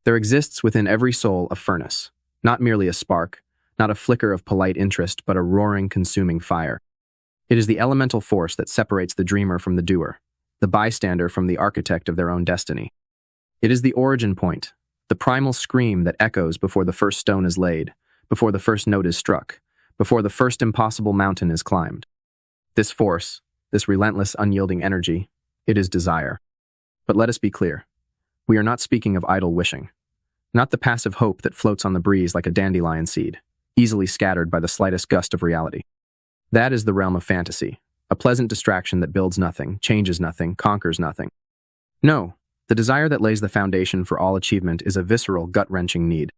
There exists within every soul a furnace, not merely a spark, not a flicker of polite interest, but a roaring, consuming fire. It is the elemental force that separates the dreamer from the doer, the bystander from the architect of their own destiny. It is the origin point, the primal scream that echoes before the first stone is laid, before the first note is struck, before the first impossible mountain is climbed. This force, this relentless, unyielding energy, it is desire. But let us be clear. We are not speaking of idle wishing, not the passive hope that floats on the breeze like a dandelion seed, easily scattered by the slightest gust of reality. That is the realm of fantasy, a pleasant distraction that builds nothing, changes nothing, conquers nothing. No, the desire that lays the foundation for all achievement is a visceral, gut-wrenching need.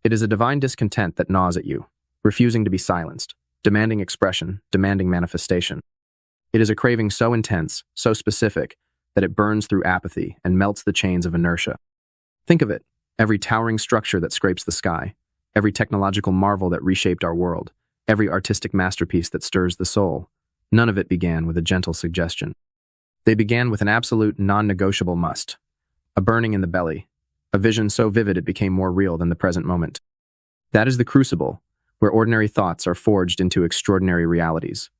It is a divine discontent that gnaws at you, refusing to be silenced, demanding expression, demanding manifestation. It is a craving so intense, so specific, that it burns through apathy and melts the chains of inertia. Think of it, every towering structure that scrapes the sky, every technological marvel that reshaped our world, every artistic masterpiece that stirs the soul, none of it began with a gentle suggestion. They began with an absolute, non-negotiable must, a burning in the belly, a vision so vivid it became more real than the present moment. That is the crucible, where ordinary thoughts are forged into extraordinary realities.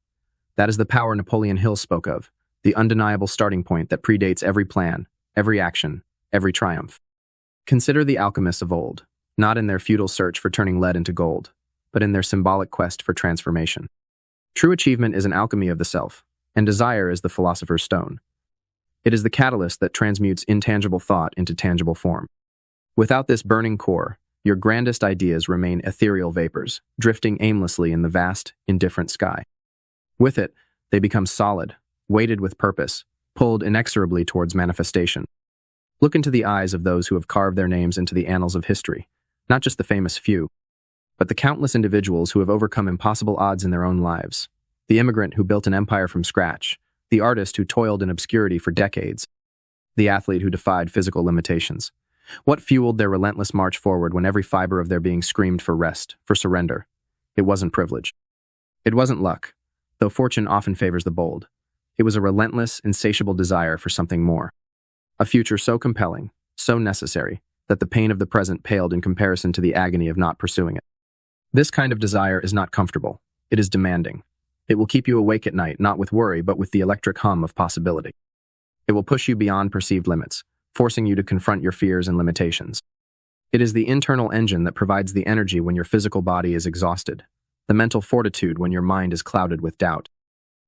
That is the power Napoleon Hill spoke of, the undeniable starting point that predates every plan, every action, every triumph. Consider the alchemists of old, not in their futile search for turning lead into gold, but in their symbolic quest for transformation. True achievement is an alchemy of the self, and desire is the philosopher's stone. It is the catalyst that transmutes intangible thought into tangible form. Without this burning core, your grandest ideas remain ethereal vapors, drifting aimlessly in the vast, indifferent sky. With it, they become solid, weighted with purpose, pulled inexorably towards manifestation. Look into the eyes of those who have carved their names into the annals of history, not just the famous few, but the countless individuals who have overcome impossible odds in their own lives. The immigrant who built an empire from scratch, the artist who toiled in obscurity for decades, the athlete who defied physical limitations. What fueled their relentless march forward when every fiber of their being screamed for rest, for surrender? It wasn't privilege. It wasn't luck, though fortune often favors the bold. It was a relentless, insatiable desire for something more. A future so compelling, so necessary, that the pain of the present paled in comparison to the agony of not pursuing it. This kind of desire is not comfortable. It is demanding. It will keep you awake at night, not with worry, but with the electric hum of possibility. It will push you beyond perceived limits, forcing you to confront your fears and limitations. It is the internal engine that provides the energy when your physical body is exhausted, the mental fortitude when your mind is clouded with doubt.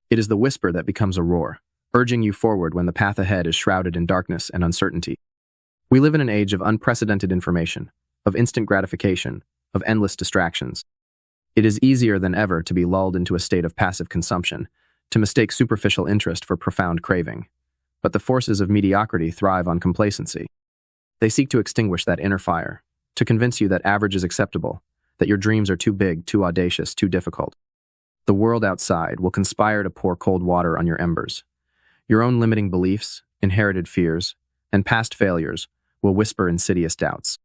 It is the whisper that becomes a roar, urging you forward when the path ahead is shrouded in darkness and uncertainty. We live in an age of unprecedented information, of instant gratification, of endless distractions. It is easier than ever to be lulled into a state of passive consumption, to mistake superficial interest for profound craving. But the forces of mediocrity thrive on complacency. They seek to extinguish that inner fire, to convince you that average is acceptable, that your dreams are too big, too audacious, too difficult. The world outside will conspire to pour cold water on your embers. Your own limiting beliefs, inherited fears, and past failures will whisper insidious doubts.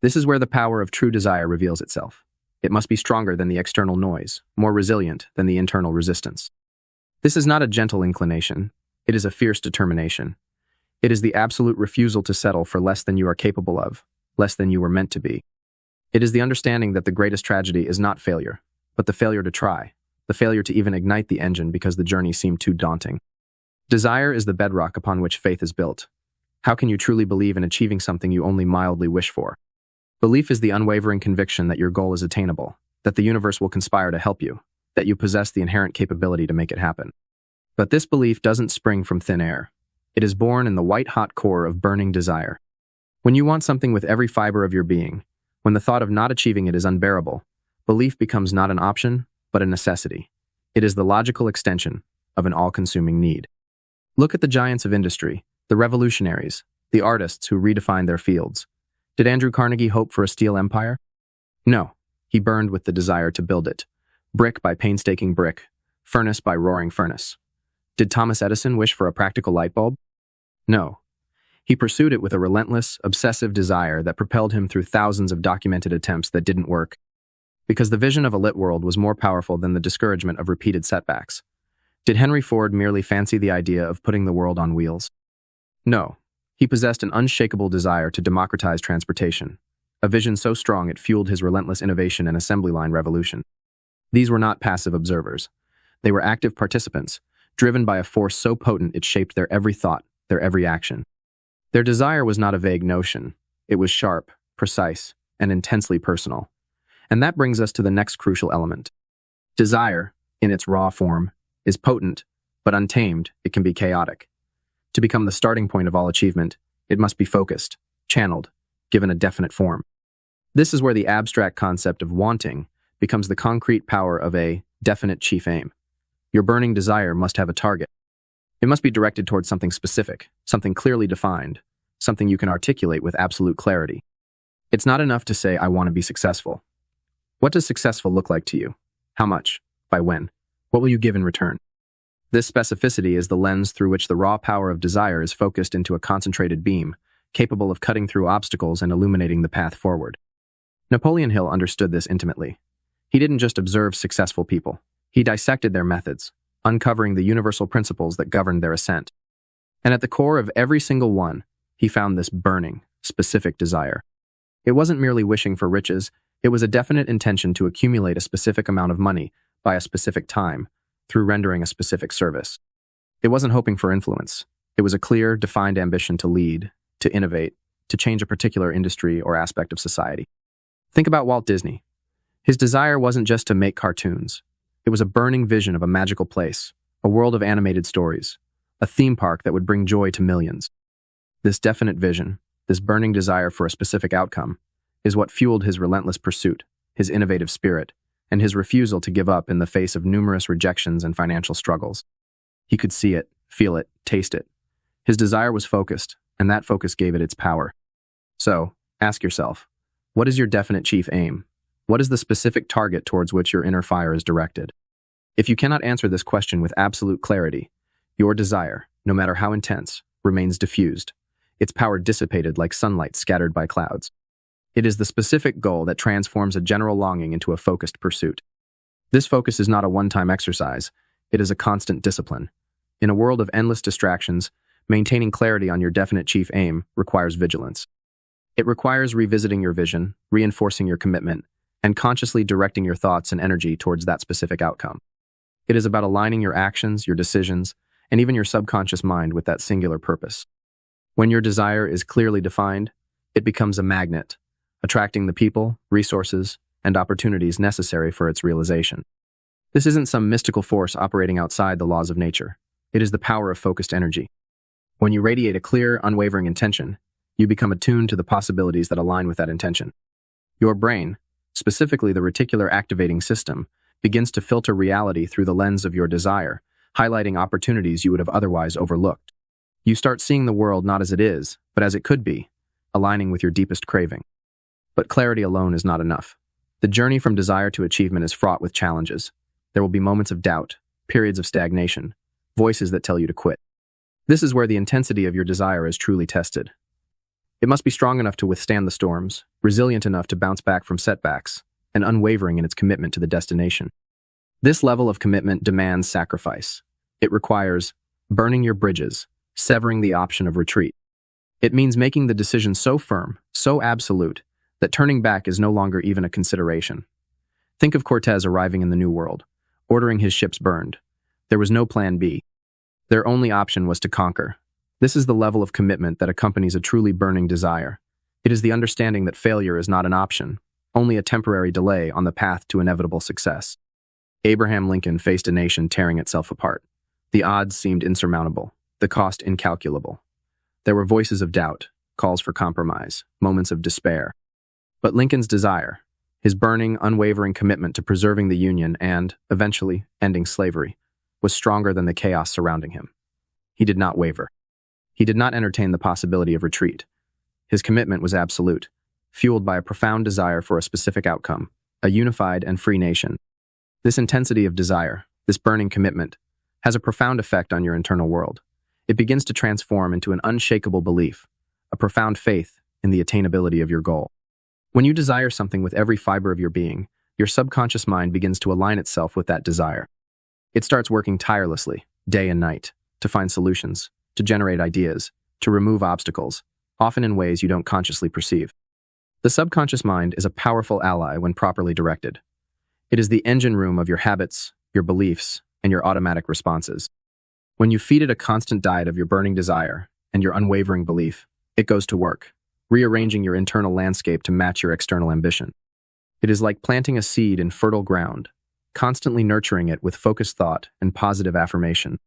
This is where the power of true desire reveals itself. It must be stronger than the external noise, more resilient than the internal resistance. This is not a gentle inclination. It is a fierce determination. It is the absolute refusal to settle for less than you are capable of, less than you were meant to be. It is the understanding that the greatest tragedy is not failure, but the failure to try, the failure to even ignite the engine because the journey seemed too daunting. Desire is the bedrock upon which faith is built. How can you truly believe in achieving something you only mildly wish for? Belief is the unwavering conviction that your goal is attainable, that the universe will conspire to help you, that you possess the inherent capability to make it happen. But this belief doesn't spring from thin air. It is born in the white-hot core of burning desire. When you want something with every fiber of your being, when the thought of not achieving it is unbearable, belief becomes not an option, but a necessity. It is the logical extension of an all-consuming need. Look at the giants of industry, the revolutionaries, the artists who redefined their fields. Did Andrew Carnegie hope for a steel empire? No, he burned with the desire to build it, brick by painstaking brick, furnace by roaring furnace. Did Thomas Edison wish for a practical light bulb? No. He pursued it with a relentless, obsessive desire that propelled him through thousands of documented attempts that didn't work. Because the vision of a lit world was more powerful than the discouragement of repeated setbacks. Did Henry Ford merely fancy the idea of putting the world on wheels? No. He possessed an unshakable desire to democratize transportation, a vision so strong it fueled his relentless innovation and assembly line revolution. These were not passive observers. They were active participants, driven by a force so potent it shaped their every thought, their every action. Their desire was not a vague notion. It was sharp, precise, and intensely personal. And that brings us to the next crucial element. Desire, in its raw form, is potent, but untamed, it can be chaotic. To become the starting point of all achievement, it must be focused, channeled, given a definite form. This is where the abstract concept of wanting becomes the concrete power of a definite chief aim. Your burning desire must have a target. It must be directed towards something specific, something clearly defined, something you can articulate with absolute clarity. It's not enough to say, I want to be successful. What does successful look like to you? How much? By when? What will you give in return? This specificity is the lens through which the raw power of desire is focused into a concentrated beam, capable of cutting through obstacles and illuminating the path forward. Napoleon Hill understood this intimately. He didn't just observe successful people. He dissected their methods, uncovering the universal principles that governed their ascent. And at the core of every single one, he found this burning, specific desire. It wasn't merely wishing for riches, it was a definite intention to accumulate a specific amount of money by a specific time, through rendering a specific service. It wasn't hoping for influence. It was a clear, defined ambition to lead, to innovate, to change a particular industry or aspect of society. Think about Walt Disney. His desire wasn't just to make cartoons. It was a burning vision of a magical place, a world of animated stories, a theme park that would bring joy to millions. This definite vision, this burning desire for a specific outcome, is what fueled his relentless pursuit, his innovative spirit, and his refusal to give up in the face of numerous rejections and financial struggles. He could see it, feel it, taste it. His desire was focused, and that focus gave it its power. So, ask yourself, what is your definite chief aim? What is the specific target towards which your inner fire is directed? If you cannot answer this question with absolute clarity, your desire, no matter how intense, remains diffused, its power dissipated like sunlight scattered by clouds. It is the specific goal that transforms a general longing into a focused pursuit. This focus is not a one-time exercise, it is a constant discipline. In a world of endless distractions, maintaining clarity on your definite chief aim requires vigilance. It requires revisiting your vision, reinforcing your commitment, and consciously directing your thoughts and energy towards that specific outcome. It is about aligning your actions, your decisions, and even your subconscious mind with that singular purpose. When your desire is clearly defined, it becomes a magnet, attracting the people, resources, and opportunities necessary for its realization. This isn't some mystical force operating outside the laws of nature. It is the power of focused energy. When you radiate a clear, unwavering intention, you become attuned to the possibilities that align with that intention. Your brain, specifically the reticular activating system, begins to filter reality through the lens of your desire, highlighting opportunities you would have otherwise overlooked. You start seeing the world not as it is, but as it could be, aligning with your deepest craving. But clarity alone is not enough. The journey from desire to achievement is fraught with challenges. There will be moments of doubt, periods of stagnation, voices that tell you to quit. This is where the intensity of your desire is truly tested. It must be strong enough to withstand the storms, resilient enough to bounce back from setbacks, and unwavering in its commitment to the destination. This level of commitment demands sacrifice. It requires burning your bridges, severing the option of retreat. It means making the decision so firm, so absolute, that turning back is no longer even a consideration. Think of Cortez arriving in the New World, ordering his ships burned. There was no plan B. Their only option was to conquer. This is the level of commitment that accompanies a truly burning desire. It is the understanding that failure is not an option, only a temporary delay on the path to inevitable success. Abraham Lincoln faced a nation tearing itself apart. The odds seemed insurmountable, the cost incalculable. There were voices of doubt, calls for compromise, moments of despair. But Lincoln's desire, his burning, unwavering commitment to preserving the Union and, eventually, ending slavery, was stronger than the chaos surrounding him. He did not waver. He did not entertain the possibility of retreat. His commitment was absolute, fueled by a profound desire for a specific outcome, a unified and free nation. This intensity of desire, this burning commitment, has a profound effect on your internal world. It begins to transform into an unshakable belief, a profound faith in the attainability of your goal. When you desire something with every fiber of your being, your subconscious mind begins to align itself with that desire. It starts working tirelessly, day and night, to find solutions, to generate ideas, to remove obstacles, often in ways you don't consciously perceive. The subconscious mind is a powerful ally when properly directed. It is the engine room of your habits, your beliefs, and your automatic responses. When you feed it a constant diet of your burning desire and your unwavering belief, it goes to work, rearranging your internal landscape to match your external ambition. It is like planting a seed in fertile ground, constantly nurturing it with focused thought and positive affirmation.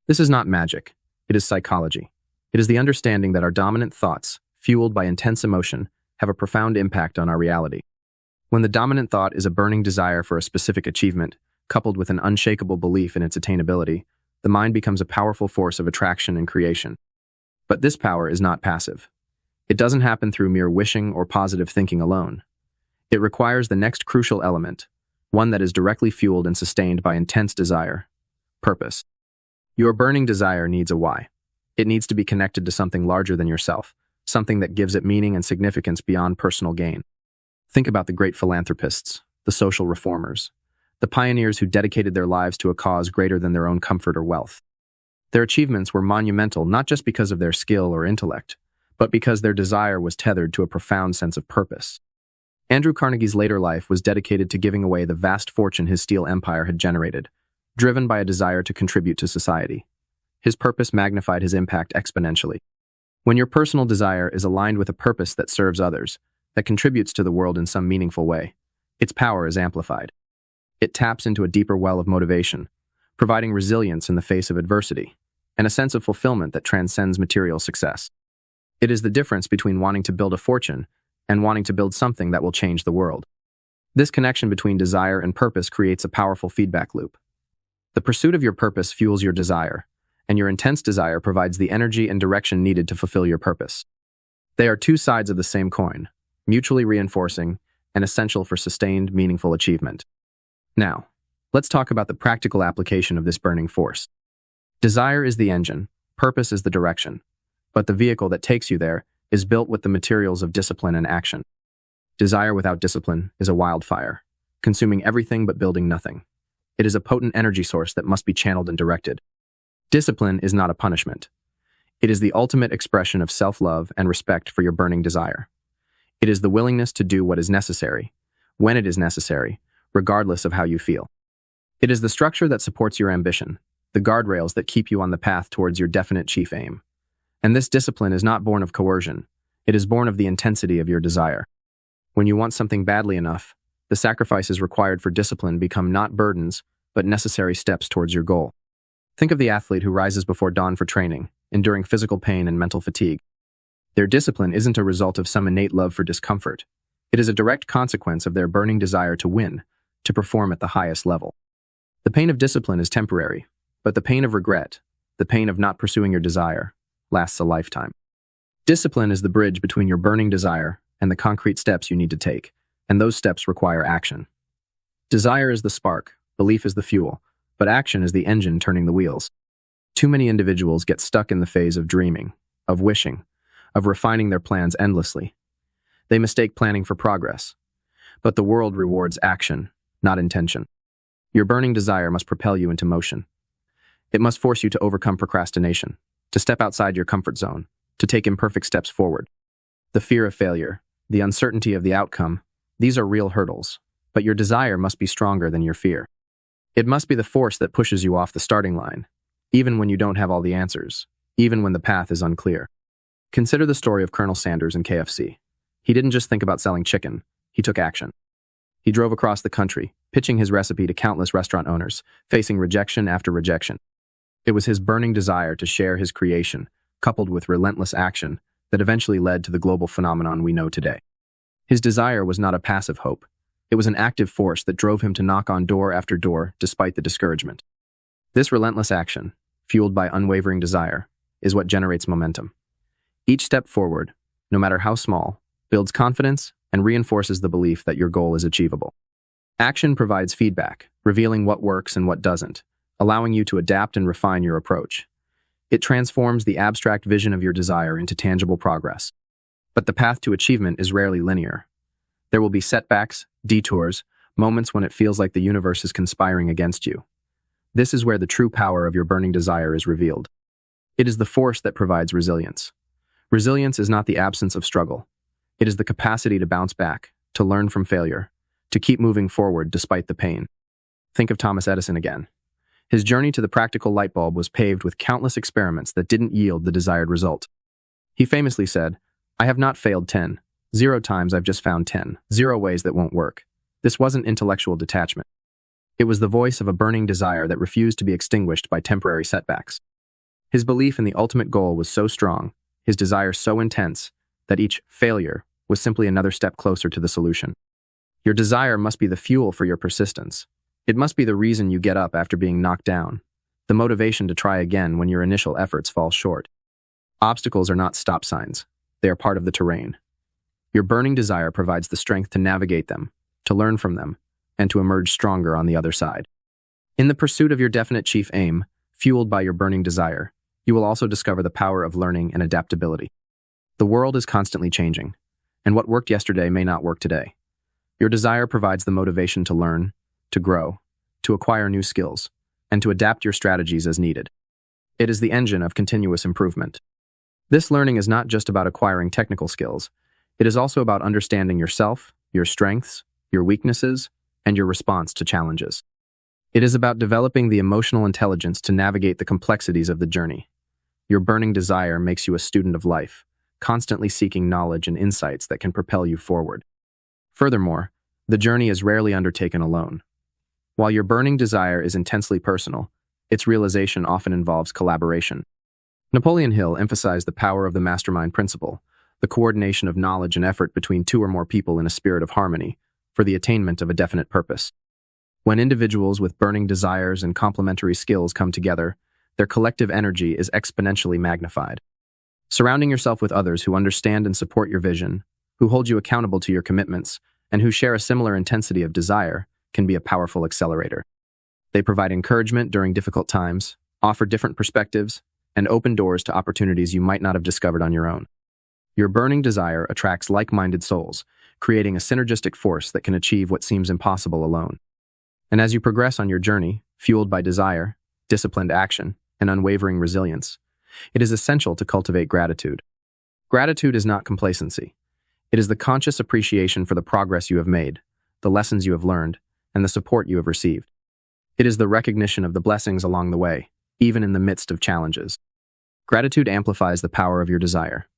This is not magic, it is psychology. It is the understanding that our dominant thoughts, fueled by intense emotion, have a profound impact on our reality. When the dominant thought is a burning desire for a specific achievement, coupled with an unshakable belief in its attainability, the mind becomes a powerful force of attraction and creation. But this power is not passive. It doesn't happen through mere wishing or positive thinking alone. It requires the next crucial element, one that is directly fueled and sustained by intense desire: purpose. Your burning desire needs a why. It needs to be connected to something larger than yourself, something that gives it meaning and significance beyond personal gain. Think about the great philanthropists, the social reformers, the pioneers who dedicated their lives to a cause greater than their own comfort or wealth. Their achievements were monumental not just because of their skill or intellect, but because their desire was tethered to a profound sense of purpose. Andrew Carnegie's later life was dedicated to giving away the vast fortune his steel empire had generated, driven by a desire to contribute to society. His purpose magnified his impact exponentially. When your personal desire is aligned with a purpose that serves others, that contributes to the world in some meaningful way, its power is amplified. It taps into a deeper well of motivation, providing resilience in the face of adversity, and a sense of fulfillment that transcends material success. It is the difference between wanting to build a fortune and wanting to build something that will change the world. This connection between desire and purpose creates a powerful feedback loop. The pursuit of your purpose fuels your desire, and your intense desire provides the energy and direction needed to fulfill your purpose. They are two sides of the same coin, mutually reinforcing and essential for sustained, meaningful achievement. Now, let's talk about the practical application of this burning force. Desire is the engine, purpose is the direction, but the vehicle that takes you there is built with the materials of discipline and action. Desire without discipline is a wildfire, consuming everything but building nothing. It is a potent energy source that must be channeled and directed. Discipline is not a punishment. It is the ultimate expression of self-love and respect for your burning desire. It is the willingness to do what is necessary, when it is necessary, regardless of how you feel. It is the structure that supports your ambition, the guardrails that keep you on the path towards your definite chief aim. And this discipline is not born of coercion. It is born of the intensity of your desire. When you want something badly enough, the sacrifices required for discipline become not burdens, but necessary steps towards your goal. Think of the athlete who rises before dawn for training, enduring physical pain and mental fatigue. Their discipline isn't a result of some innate love for discomfort. It is a direct consequence of their burning desire to win, to perform at the highest level. The pain of discipline is temporary, but the pain of regret, the pain of not pursuing your desire, lasts a lifetime. Discipline is the bridge between your burning desire and the concrete steps you need to take, and those steps require action. Desire is the spark, belief is the fuel, but action is the engine turning the wheels. Too many individuals get stuck in the phase of dreaming, of wishing, of refining their plans endlessly. They mistake planning for progress. But the world rewards action, not intention. Your burning desire must propel you into motion. It must force you to overcome procrastination, to step outside your comfort zone, to take imperfect steps forward. The fear of failure, the uncertainty of the outcome, these are real hurdles, but your desire must be stronger than your fear. It must be the force that pushes you off the starting line, even when you don't have all the answers, even when the path is unclear. Consider the story of Colonel Sanders and KFC. He didn't just think about selling chicken, he took action. He drove across the country, pitching his recipe to countless restaurant owners, facing rejection after rejection. It was his burning desire to share his creation, coupled with relentless action, that eventually led to the global phenomenon we know today. His desire was not a passive hope. It was an active force that drove him to knock on door after door despite the discouragement. This relentless action, fueled by unwavering desire, is what generates momentum. Each step forward, no matter how small, builds confidence and reinforces the belief that your goal is achievable. Action provides feedback, revealing what works and what doesn't, allowing you to adapt and refine your approach. It transforms the abstract vision of your desire into tangible progress. But the path to achievement is rarely linear. There will be setbacks, detours, moments when it feels like the universe is conspiring against you. This is where the true power of your burning desire is revealed. It is the force that provides resilience, Resilience is not the absence of struggle. It is the capacity to bounce back, to learn from failure, to keep moving forward despite the pain. Think of Thomas Edison again. His journey to the practical light bulb was paved with countless experiments that didn't yield the desired result. He famously said, "I have not failed 0 times, I've just found 0 ways that won't work." This wasn't intellectual detachment. It was the voice of a burning desire that refused to be extinguished by temporary setbacks. His belief in the ultimate goal was so strong, his desire so intense, that each failure was simply another step closer to the solution. Your desire must be the fuel for your persistence. It must be the reason you get up after being knocked down, the motivation to try again when your initial efforts fall short. Obstacles are not stop signs. They are part of the terrain. Your burning desire provides the strength to navigate them, to learn from them, and to emerge stronger on the other side. In the pursuit of your definite chief aim, fueled by your burning desire, you will also discover the power of learning and adaptability. The world is constantly changing, and what worked yesterday may not work today. Your desire provides the motivation to learn, to grow, to acquire new skills, and to adapt your strategies as needed. It is the engine of continuous improvement. This learning is not just about acquiring technical skills. It is also about understanding yourself, your strengths, your weaknesses, and your response to challenges. It is about developing the emotional intelligence to navigate the complexities of the journey. Your burning desire makes you a student of life, constantly seeking knowledge and insights that can propel you forward. Furthermore, the journey is rarely undertaken alone. While your burning desire is intensely personal, its realization often involves collaboration. Napoleon Hill emphasized the power of the mastermind principle, the coordination of knowledge and effort between 2 or more people in a spirit of harmony, for the attainment of a definite purpose. When individuals with burning desires and complementary skills come together, their collective energy is exponentially magnified. Surrounding yourself with others who understand and support your vision, who hold you accountable to your commitments, and who share a similar intensity of desire can be a powerful accelerator. They provide encouragement during difficult times, offer different perspectives, and open doors to opportunities you might not have discovered on your own. Your burning desire attracts like-minded souls, creating a synergistic force that can achieve what seems impossible alone. And as you progress on your journey, fueled by desire, disciplined action, and unwavering resilience, it is essential to cultivate gratitude. Gratitude is not complacency. It is the conscious appreciation for the progress you have made, the lessons you have learned, and the support you have received. It is the recognition of the blessings along the way, even in the midst of challenges. Gratitude amplifies the power of your desire.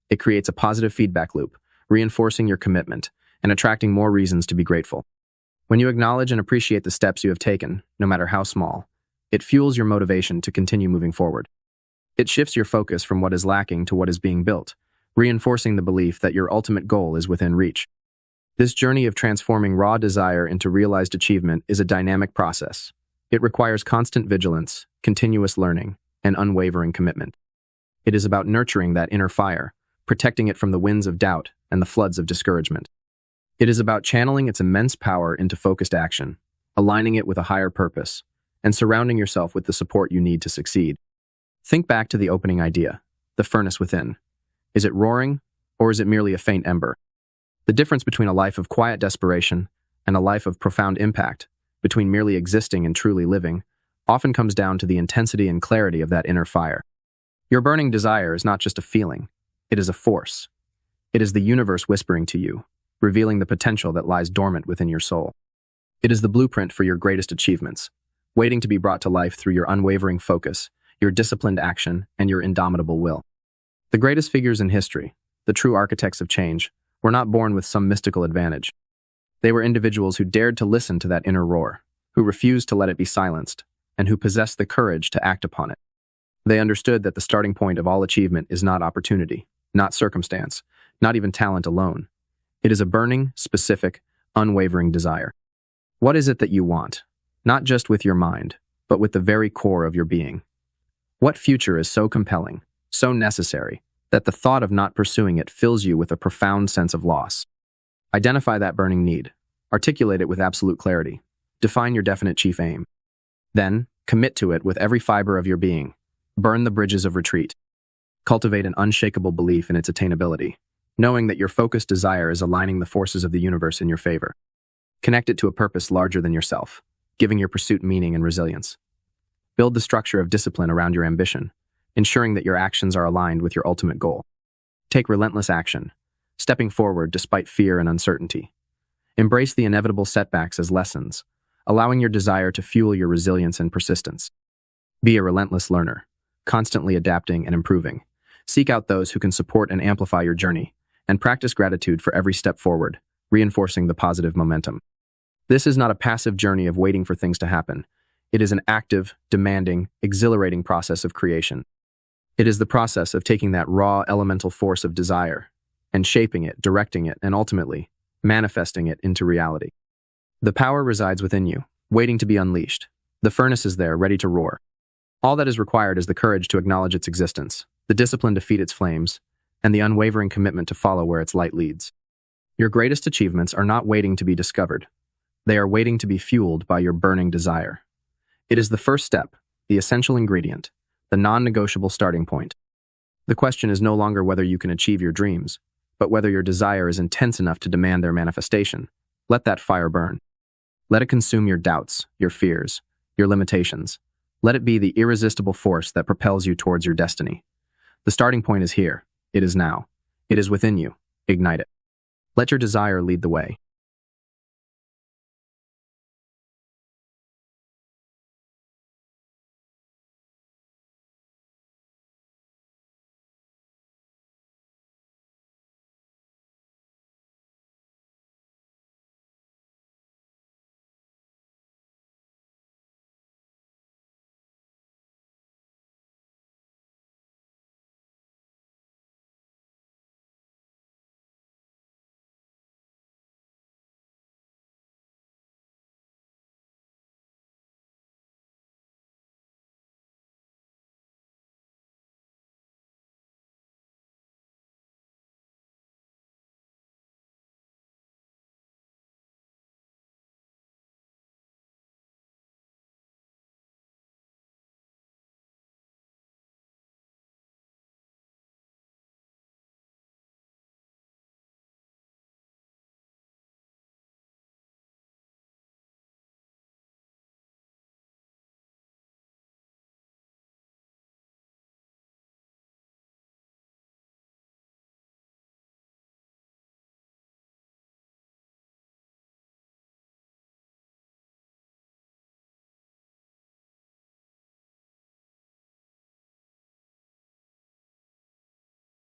It creates a positive feedback loop, reinforcing your commitment and attracting more reasons to be grateful. When you acknowledge and appreciate the steps you have taken, no matter how small, it fuels your motivation to continue moving forward. It shifts your focus from what is lacking to what is being built, reinforcing the belief that your ultimate goal is within reach. This journey of transforming raw desire into realized achievement is a dynamic process. It requires constant vigilance, continuous learning, and unwavering commitment. It is about nurturing that inner fire, protecting it from the winds of doubt and the floods of discouragement. It is about channeling its immense power into focused action, aligning it with a higher purpose, and surrounding yourself with the support you need to succeed. Think back to the opening idea, the furnace within. Is it roaring, or is it merely a faint ember? The difference between a life of quiet desperation and a life of profound impact, between merely existing and truly living, often comes down to the intensity and clarity of that inner fire. Your burning desire is not just a feeling, it is a force. It is the universe whispering to you, revealing the potential that lies dormant within your soul. It is the blueprint for your greatest achievements, waiting to be brought to life through your unwavering focus, your disciplined action, and your indomitable will. The greatest figures in history, the true architects of change, were not born with some mystical advantage. They were individuals who dared to listen to that inner roar, who refused to let it be silenced, and who possessed the courage to act upon it. They understood that the starting point of all achievement is not opportunity, not circumstance, not even talent alone. It is a burning, specific, unwavering desire. What is it that you want? Not just with your mind, but with the very core of your being. What future is so compelling, so necessary, that the thought of not pursuing it fills you with a profound sense of loss? Identify that burning need. Articulate it with absolute clarity. Define your definite chief aim. Then, commit to it with every fiber of your being. Burn the bridges of retreat. Cultivate an unshakable belief in its attainability, knowing that your focused desire is aligning the forces of the universe in your favor. Connect it to a purpose larger than yourself, giving your pursuit meaning and resilience. Build the structure of discipline around your ambition, ensuring that your actions are aligned with your ultimate goal. Take relentless action, stepping forward despite fear and uncertainty. Embrace the inevitable setbacks as lessons, allowing your desire to fuel your resilience and persistence. Be a relentless learner, constantly adapting and improving. Seek out those who can support and amplify your journey, and practice gratitude for every step forward, reinforcing the positive momentum. This is not a passive journey of waiting for things to happen. It is an active, demanding, exhilarating process of creation. It is the process of taking that raw, elemental force of desire and shaping it, directing it, and ultimately, manifesting it into reality. The power resides within you, waiting to be unleashed. The furnace is there, ready to roar. All that is required is the courage to acknowledge its existence, the discipline to feed its flames, and the unwavering commitment to follow where its light leads. Your greatest achievements are not waiting to be discovered. They are waiting to be fueled by your burning desire. It is the first step, the essential ingredient, the non-negotiable starting point. The question is no longer whether you can achieve your dreams, but whether your desire is intense enough to demand their manifestation. Let that fire burn. Let it consume your doubts, your fears, your limitations. Let it be the irresistible force that propels you towards your destiny. The starting point is here. It is now. It is within you. Ignite it. Let your desire lead the way.